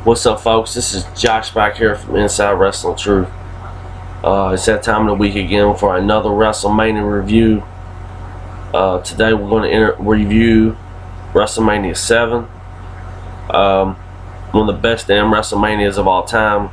What's up, folks? This is Josh back here from Inside Wrestling Truth. It's that time of the week again for another WrestleMania review. Today we're going to review WrestleMania 7. One of the best damn WrestleManias of all time.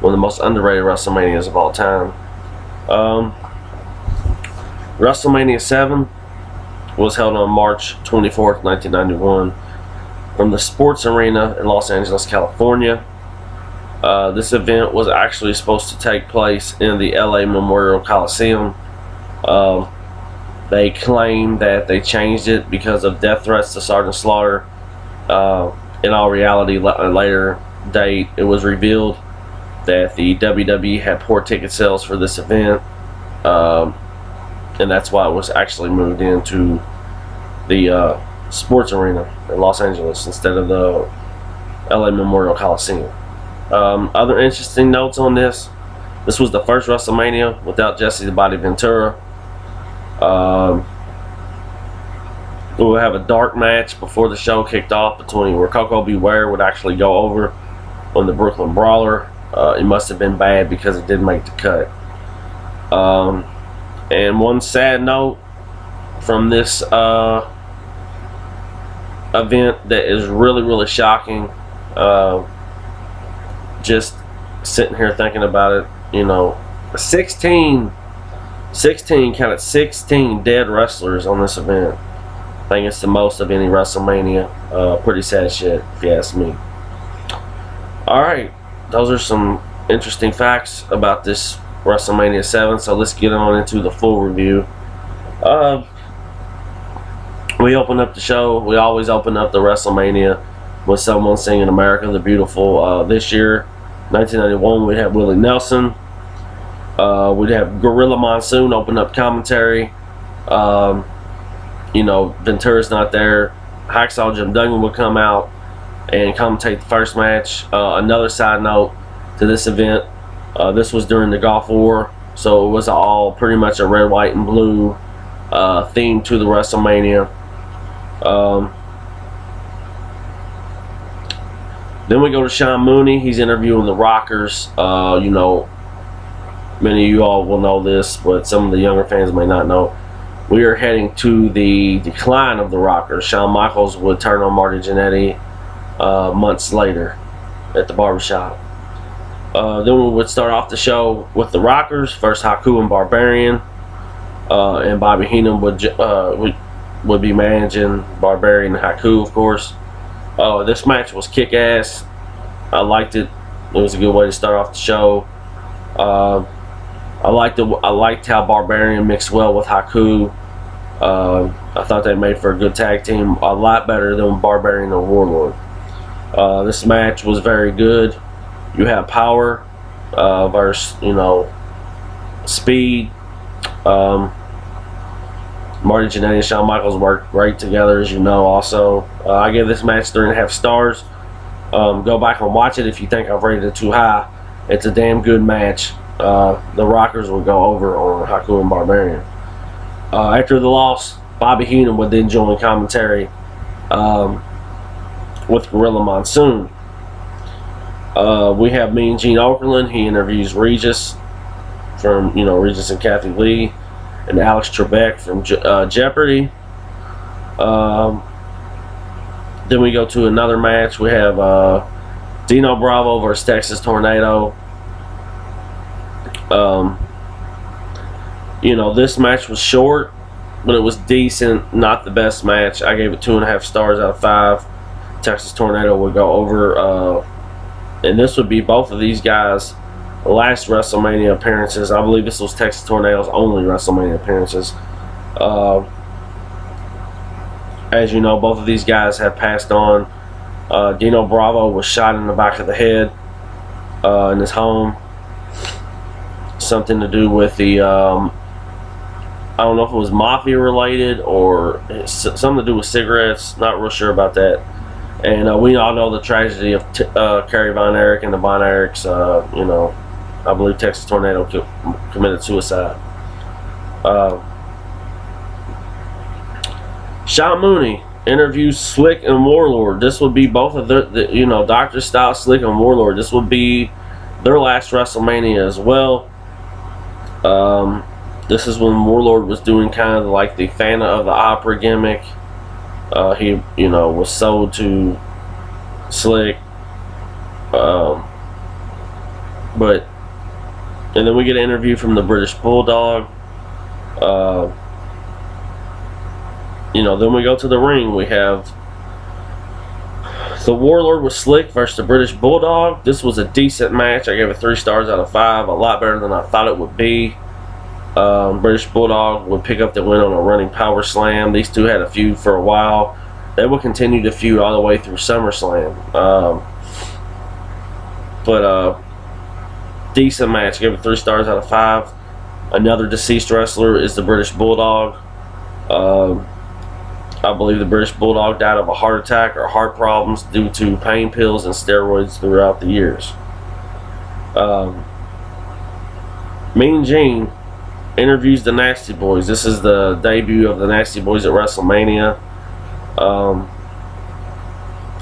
One of the most underrated WrestleManias of all time. WrestleMania 7 was held on March 24th, 1991. From the Sports Arena in Los Angeles, California. This event was actually supposed to take place in the LA Memorial Coliseum. They claim that they changed it because of death threats to Sgt Slaughter. In all reality, at a later date, it was revealed that the WWE had poor ticket sales for this event, and that's why it was actually moved into the Sports Arena in Los Angeles instead of the LA Memorial Coliseum. Other interesting notes on this was the first WrestleMania without Jesse the Body Ventura. We'll have a dark match before the show kicked off between where Coco Beware would actually go over on the Brooklyn Brawler. It must have been bad because it didn't make the cut. And one sad note from this event that is really shocking, just sitting here thinking about it, you know, 16 counted 16 dead wrestlers on this event. I think it's the most of any WrestleMania. Pretty sad shit if you ask me. Alright, those are some interesting facts about this WrestleMania 7, so let's get on into the full review. We open up the show. We always open up the WrestleMania with someone singing America the Beautiful. This year, 1991, we'd have Willie Nelson. We'd have Gorilla Monsoon open up commentary. You know, Ventura's not there. Hacksaw Jim Duggan would come out and commentate the first match. Another side note to this event, this was during the Gulf War, so it was all pretty much a red, white, and blue theme to the WrestleMania. Then we go to Sean Mooney. He's interviewing the Rockers. You know, many of you all will know this, but some of the younger fans may not know. We are heading to the decline of the Rockers. Shawn Michaels would turn on Marty Jannetty months later at the barbershop. Then we would start off the show with the Rockers. First, Haku and Barbarian, and Bobby Heenan would be managing Barbarian and Haku, of course. This match was kick-ass. I liked it. It was a good way to start off the show. I liked how Barbarian mixed well with Haku. I thought they made for a good tag team, a lot better than Barbarian and Warlord. This match was very good. You have power versus, you know, speed. Marty Jannetty and Shawn Michaels worked great together, as you know. Also, I give this match 3.5 stars. Go back and watch it if you think I've rated it too high. It's a damn good match. The Rockers would go over on Haku and Barbarian. After the loss, Bobby Heenan would then join commentary with Gorilla Monsoon. We have Mean Gene Okerlund. He interviews Regis from, you know, Regis and Kathy Lee, and Alex Trebek from Jeopardy. Then we go to another match. We have Dino Bravo versus Texas Tornado. You know, this match was short, but it was decent. Not the best match. I gave it 2.5 stars out of 5. Texas Tornado would go over, and this would be both of these guys' last WrestleMania appearances. I believe this was Texas Tornado's only WrestleMania appearances. As you know, both of these guys have passed on. Dino Bravo was shot in the back of the head in his home. Something to do with the, I don't know if it was mafia related or something to do with cigarettes. Not real sure about that. And we all know the tragedy of Kerry Von Erich and the Von Erichs. You know, I believe Texas Tornado committed suicide. Sean Mooney interviews Slick and Warlord. This would be both of you know, Dr. Style, Slick, and Warlord. This would be their last WrestleMania as well. This is when Warlord was doing kind of like the Phantom of the Opera gimmick. He, you know, was sold to Slick. But, and then we get an interview from the British Bulldog. You know, then we go to the ring. We have the Warlord with Slick versus the British Bulldog. This was a decent match. I gave it 3 stars out of 5. A lot better than I thought it would be. British Bulldog would pick up the win on a running power slam. These two had a feud for a while. They will continue to feud all the way through SummerSlam. Decent match. I gave it 3 stars out of 5. Another deceased wrestler is the British Bulldog. I believe the British Bulldog died of a heart attack or heart problems due to pain pills and steroids throughout the years. Mean Gene interviews the Nasty Boys. This is the debut of the Nasty Boys at WrestleMania.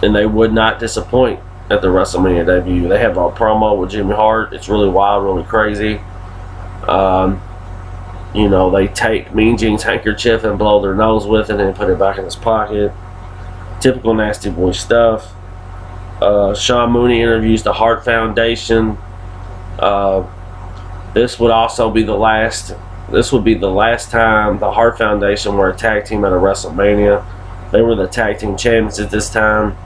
And they would not disappoint at the WrestleMania debut. They have a promo with Jimmy Hart. It's really wild, really crazy. You know, they take Mean Gene's handkerchief and blow their nose with it and put it back in his pocket. Typical Nasty Boy stuff. Sean Mooney interviews the Hart Foundation. This would also be the last. This would be the last time the Hart Foundation were a tag team at a WrestleMania. They were the tag team champions at this time.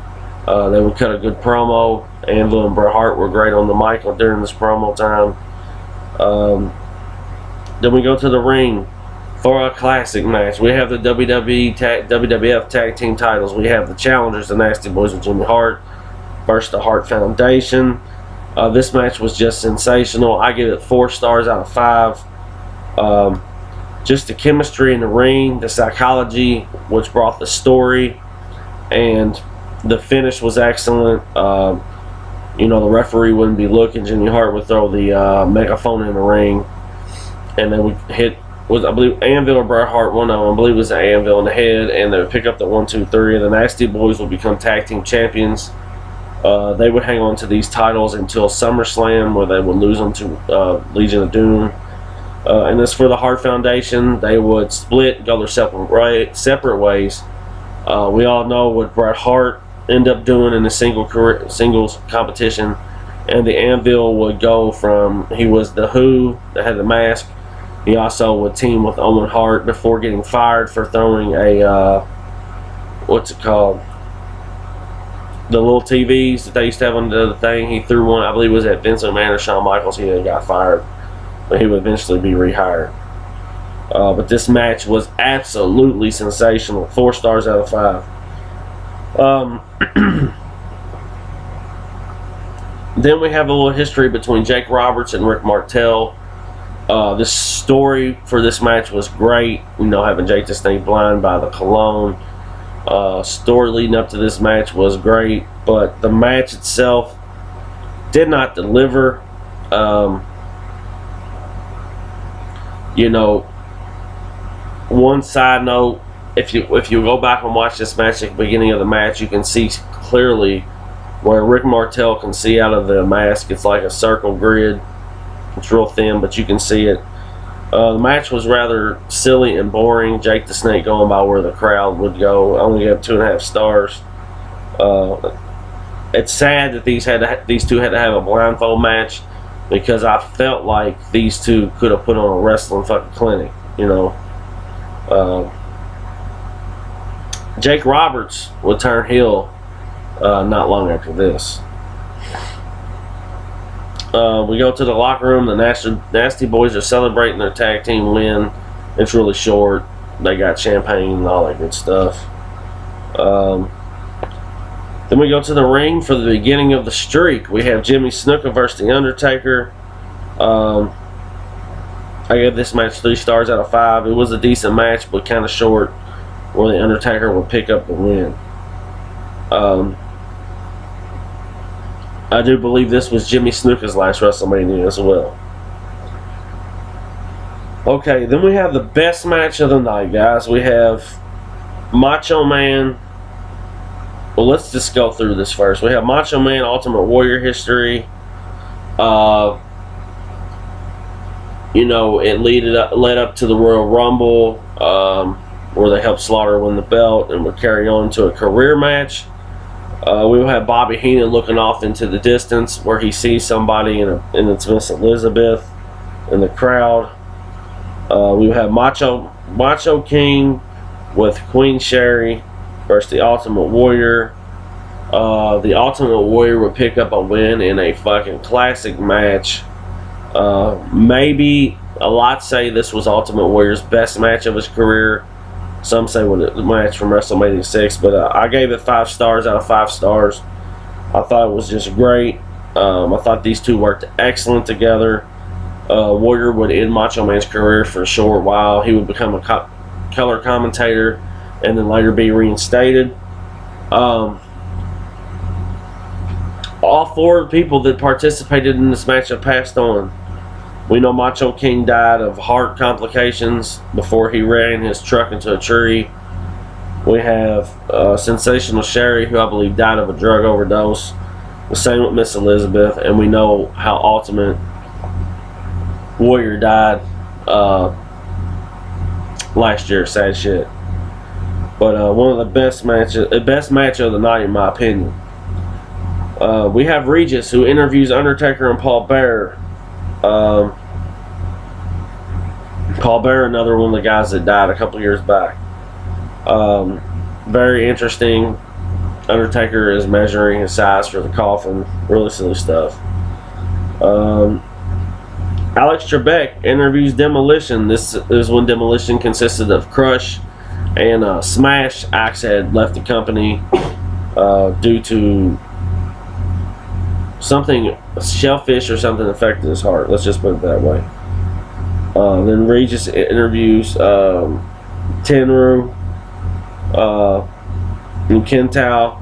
They would cut a good promo. Anvil and Bret Hart were great on the mic during this promo time. Then we go to the ring for a classic match. We have the WWF Tag Team titles. We have the challengers, the Nasty Boys with Jimmy Hart versus the Hart Foundation. This match was just sensational. I give it 4 stars out of 5. Just the chemistry in the ring, the psychology, which brought the story, and the finish was excellent. You know, the referee wouldn't be looking. Jimmy Hart would throw the megaphone in the ring, and they would hit, I believe, Anvil or Bret Hart, one of them, I believe it was the Anvil in the head, and they would pick up the 1, 2, 3, and the Nasty Boys would become tag team champions. They would hang on to these titles until SummerSlam, where they would lose them to Legion of Doom. And as for the Hart Foundation, they would split, go their separate ways. We all know what Bret Hart ended up doing in the singles competition, and the Anvil would go from, he was the Who that had the mask. He also would team with Owen Hart before getting fired for throwing a, what's it called? The little TVs that they used to have on the thing. He threw one, I believe it was at Vince McMahon or Shawn Michaels. He got fired, but he would eventually be rehired. But this match was absolutely sensational. 4 stars out of 5. Then we have a little history between Jake Robertson and Rick Martel. This story for this match was great. You know, having Jake the Snake blind by the cologne. Story leading up to this match was great, but the match itself did not deliver. You know, one side note, if you go back and watch this match at the beginning of the match, you can see clearly where Rick Martel can see out of the mask. It's like a circle grid. It's real thin, but you can see it. The match was rather silly and boring. Jake the Snake going by where the crowd would go. I only gave 2.5 stars. It's sad that these two had to have a blindfold match, because I felt like these two could have put on a wrestling fucking clinic. You know, Jake Roberts would turn heel not long after this. We go to the locker room. The Nasty Boys are celebrating their tag team win. It's really short. They got champagne and all that good stuff. Then we go to the ring for the beginning of the streak. We have Jimmy Snuka versus the Undertaker. I gave this match 3 stars out of 5. It was a decent match, but kind of short, where the Undertaker would pick up the win. I do believe this was Jimmy Snuka's last WrestleMania as well. Okay, then we have the best match of the night, guys. We have Macho Man Well, let's just go through this first. We have Macho Man Ultimate Warrior history. You know, it led up to the Royal Rumble, where they helped Slaughter win the belt and would carry on to a career match. We will have Bobby Heenan looking off into the distance where he sees somebody and it's Miss Elizabeth in the crowd. We will have Macho King with Queen Sherri versus the Ultimate Warrior. The Ultimate Warrior would pick up a win in a fucking classic match. Maybe a lot say this was Ultimate Warrior's best match of his career. Some say the match from WrestleMania 6, but I gave it 5 stars out of 5 stars. I thought it was just great. I thought these two worked excellent together. Warrior would end Macho Man's career for a short while. He would become a color commentator and then later be reinstated. All 4 people that participated in this match have passed on. We know Macho King died of heart complications before he ran his truck into a tree. We have Sensational Sherri, who I believe died of a drug overdose. The same with Miss Elizabeth, and we know how Ultimate Warrior died last year. Sad shit. But one of the best match of the night, in my opinion. We have Regis, who interviews Undertaker and Paul Bearer. Paul Bearer, another one of the guys that died a couple years back. Very interesting. Undertaker is measuring his size for the coffin. Really silly stuff. Alex Trebek interviews Demolition. This is when Demolition consisted of Crush and Smash. Axe had left the company due to something, shellfish or something affected his heart. Let's just put it that way. Then Regis interviews Tenru and Kentao.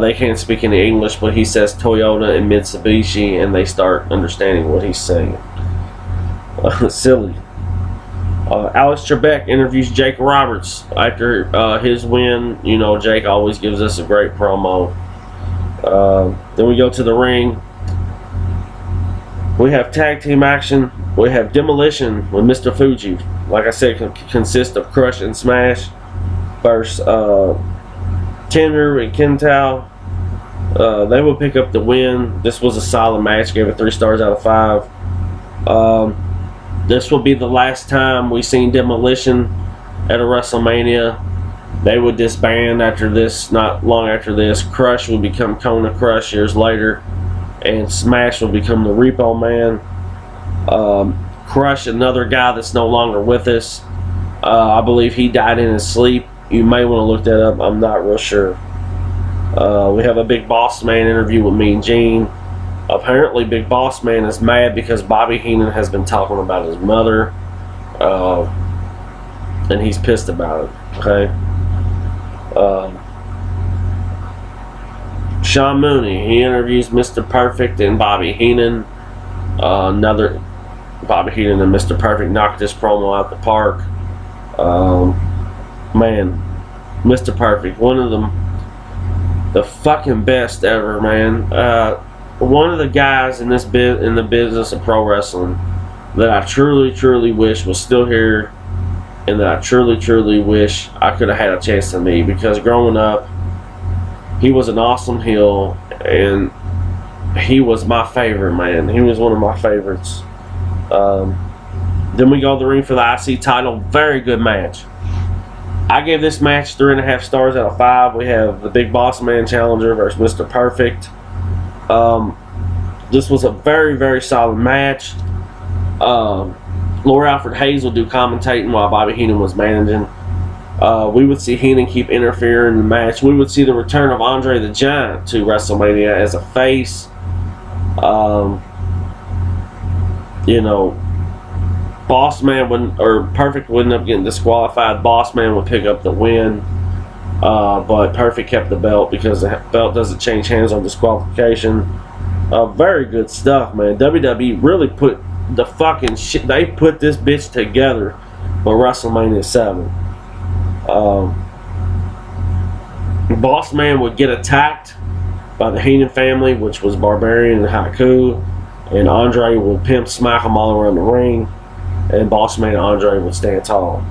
They can't speak any English, but he says Toyota and Mitsubishi, and they start understanding what he's saying. Silly. Alex Trebek interviews Jake Roberts after his win. You know, Jake always gives us a great promo. Then we go to the ring. We have tag team action. We have Demolition with Mr. Fuji. Like I said, consists of Crush and Smash versus Tenru and Kentao. They will pick up the win. This was a solid match. Gave it 3 stars out of 5. This will be the last time we seen Demolition at a WrestleMania. They would disband after this. Not long after this, Crush would become Kona Crush years later, and Smash will become the Repo Man. Crush, another guy that's no longer with us. I believe he died in his sleep. You may want to look that up. I'm not real sure. We have a Big Boss Man interview with Mean Gene. Apparently, Big Boss Man is mad because Bobby Heenan has been talking about his mother, and he's pissed about it. Okay. Sean Mooney, he interviews Mr. Perfect and Bobby Heenan. Another Bobby Heenan and Mr. Perfect knocked this promo out the park. Man, Mr. Perfect, one of them, the fucking best ever, man. One of the guys in the business of pro wrestling that I truly wish was still here, and that I truly wish I could have had a chance to meet, because growing up, he was an awesome heel, and he was my favorite, man. He was one of my favorites. Then we go to the ring for the IC title. Very good match. I gave this match 3.5 stars out of 5. We have the Big Boss Man challenger versus Mr. Perfect. This was a very solid match. Laura Alfred Hayes will do commentating while Bobby Heenan was managing. We would see Heenan keep interfering in the match. We would see the return of Andre the Giant to WrestleMania as a face. You know, Boss Man Perfect would end up getting disqualified. Boss Man would pick up the win, but Perfect kept the belt because the belt doesn't change hands on disqualification. Very good stuff, man. WWE really put the fucking shit. They put this bitch together for WrestleMania 7. Boss Man would get attacked by the Heenan family, which was Barbarian and Haku, and Andre would pimp smack them all around the ring, and Boss Man and Andre would stand tall.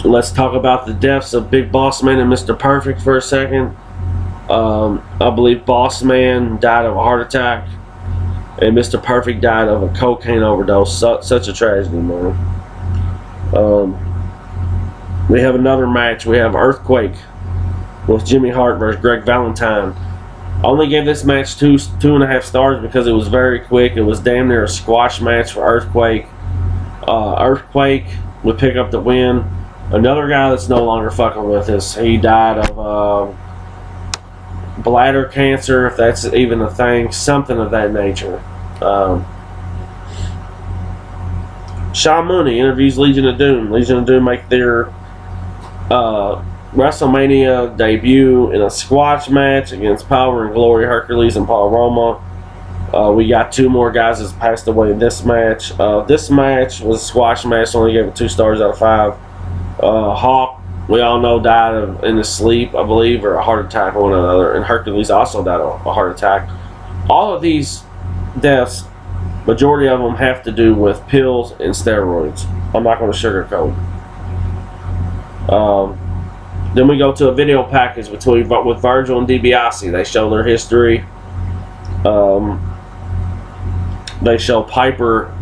Let's talk about the deaths of Big Boss Man and Mr. Perfect for a second. I believe Boss Man died of a heart attack, and Mr. Perfect died of a cocaine overdose. Such a tragedy, man. We have another match. We have Earthquake with Jimmy Hart versus Greg Valentine. I only gave this match two and a half stars because it was very quick. It was damn near a squash match for Earthquake. Earthquake would pick up the win. Another guy that's no longer fucking with us. He died of bladder cancer, if that's even a thing, something of that nature. Sean Mooney interviews Legion of Doom. Legion of Doom make their WrestleMania debut in a squash match against Power and Glory, Hercules and Paul Roma. We got two more guys that passed away in this match. This match was a squash match, only gave it 2 stars out of 5. Hawk, we all know, died in his sleep, I believe, or a heart attack or one or another, and Hercules also died of a heart attack. All of these deaths, majority of them have to do with pills and steroids. I'm not going to sugarcoat. Then we go to a video package with Virgil and DiBiase. They show their history. They show Piper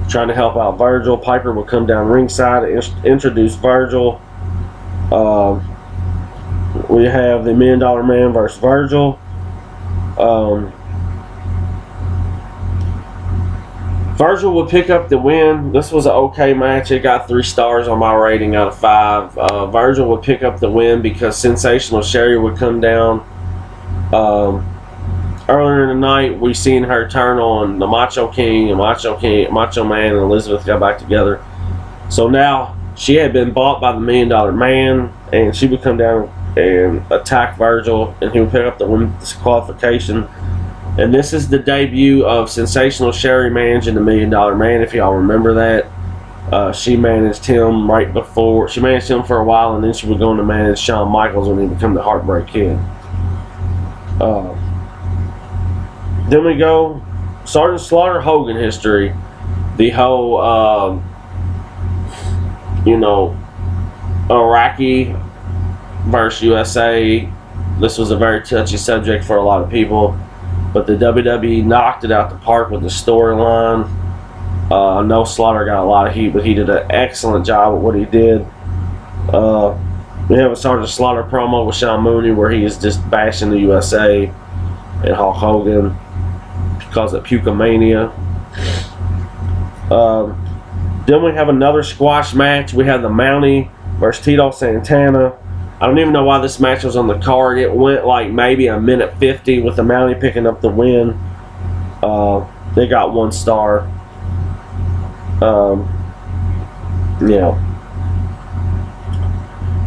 trying to help out Virgil. Piper will come down ringside and introduce Virgil. We have the $1 Million Man versus Virgil. Virgil would pick up the win. This was an okay match. It got 3 stars on my rating out of 5. Virgil would pick up the win because Sensational Sherri would come down. Earlier in the night, we seen her turn on the Macho King and Macho Man and Elizabeth got back together. So now she had been bought by the $1 Million Man, and she would come down and attack Virgil, and he would pick up the disqualification. And this is the debut of Sensational Sherri managing the $1 Million Man, if y'all remember that. She managed him right before. She managed him for a while, and then she would go on to manage Shawn Michaels when he became the Heartbreak Kid. Then we go Sgt Slaughter Hogan history. The whole, Iraqi versus USA. This was a very touchy subject for a lot of people, but the WWE knocked it out the park with the storyline. I know Slaughter got a lot of heat, but he did an excellent job at what he did. We have a Sgt Slaughter promo with Sean Mooney where he is just bashing the USA and Hulk Hogan. He calls it Pukamania. Then we have another squash match. We have the Mountie versus Tito Santana. I don't even know why this match was on the card. It went like maybe a minute 50 with the Mountie picking up the win. They got 1 star.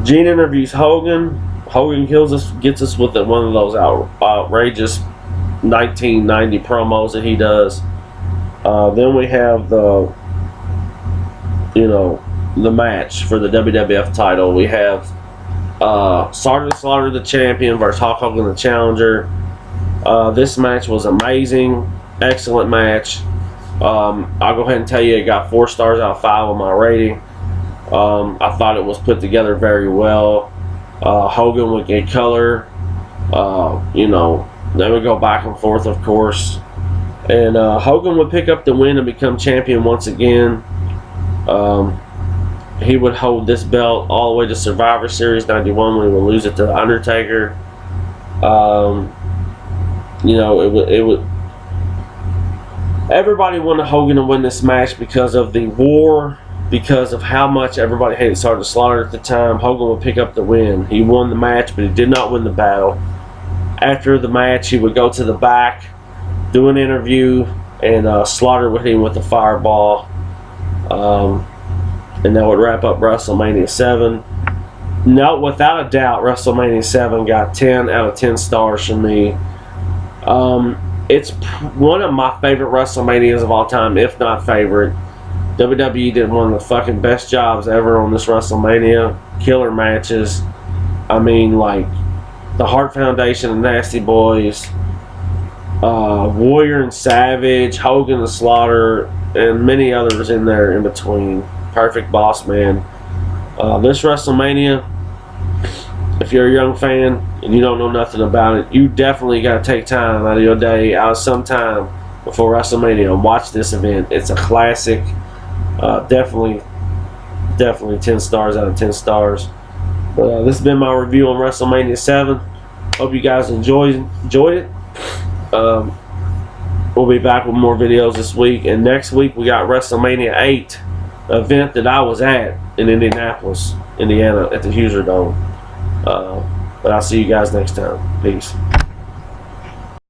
Gene interviews Hogan. Hogan gets us with one of those outrageous 1990 promos that he does. Then we have the match for the WWF title. We have Sgt Slaughter the champion versus Hulk Hogan the challenger. This match was amazing, excellent match. I'll go ahead and tell you it got 4 stars out of 5 on my rating. I thought it was put together very well. Hogan would get color. They would go back and forth, of course. And Hogan would pick up the win and become champion once again. He would hold this belt all the way to Survivor Series 91 when he would lose it to the Undertaker. It would. Everybody wanted Hogan to win this match because of the war, because of how much everybody hated Sgt Slaughter at the time. Hogan would pick up the win. He won the match, but he did not win the battle. After the match, he would go to the back, do an interview, and Slaughter would hit him with the fireball. And that would wrap up WrestleMania 7. No, without a doubt, WrestleMania 7 got 10 out of 10 stars from me. It's one of my favorite WrestleManias of all time, if not favorite. WWE did one of the fucking best jobs ever on this WrestleMania. Killer matches. I mean, like, the Hart Foundation and Nasty Boys, Warrior and Savage, Hogan and Slaughter, and many others in there in between. Perfect Boss Man. This WrestleMania, if you're a young fan and you don't know nothing about it, you definitely got to take time out of your day, out of some time before WrestleMania and watch this event. It's a classic. Definitely 10 stars out of 10 stars. But this has been my review on WrestleMania 7. Hope you guys enjoyed it. We'll be back with more videos this week. And next week we got WrestleMania 8, an event that I was at in Indianapolis, Indiana, at the Hoosier Dome. But I'll see you guys next time. Peace.